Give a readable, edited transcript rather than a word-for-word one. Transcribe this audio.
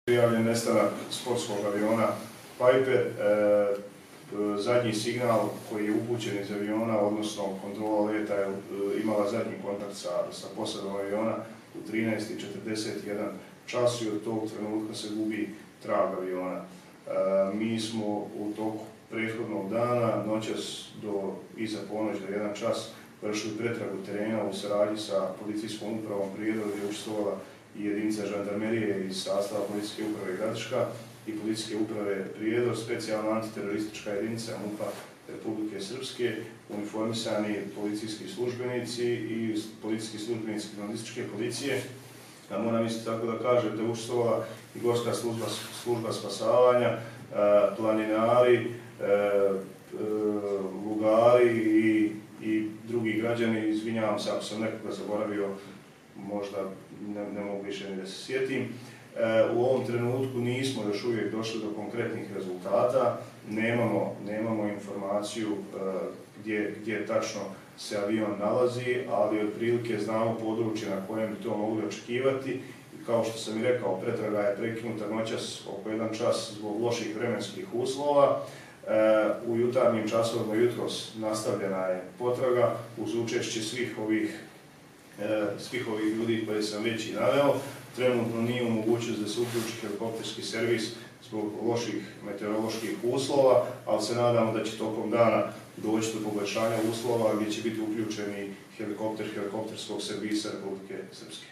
Prijavljen nestanak sportskog aviona Piper. Zadnji signal koji je upućen iz aviona, odnosno kontrola leta, je imala zadnji kontakt sa posadom aviona u 13:41 čas i od tog trenutka se gubi trag aviona. Mi smo u toku prethodnog dana, noćas iza ponoć do 1 čas, vršili pretragu terena u saradnji sa policijskom upravom Prijedor, gdje je učestvovala i jedinica žandarmerije iz sastava policijske uprave Gradiška i policijske uprave Prijedor, specijalna antiteroristička jedinica MUP-a Republike Srpske, uniformisani policijski službenici i policijski službenici kriminalističke policije. Moram isto tako da kažem da je učestvovala i gorska služba spasavanja, planinari, lugari i drugi građani. Izvinjavam se ako sam nekoga zaboravio, možda ne mogu više ni da se sjetim. U ovom trenutku nismo još uvijek došli do konkretnih rezultata, nemamo informaciju gdje tačno se avion nalazi, ali otprilike znamo područje na kojem bi to mogli očekivati. I kao što sam i rekao, pretraga je prekinuta noćas oko 1 čas zbog loših vremenskih uslova. U jutarnjim časovima jutros nastavljena je potraga uz učešće svih ovih ljudi koje sam već i naveo. Trenutno nije u mogućnosti da se uključi helikopterski servis zbog loših meteoroloških uslova, ali se nadamo da će tokom dana doći do poboljšanja uslova gdje će biti uključeni helikopterskog servisa Republike Srpske.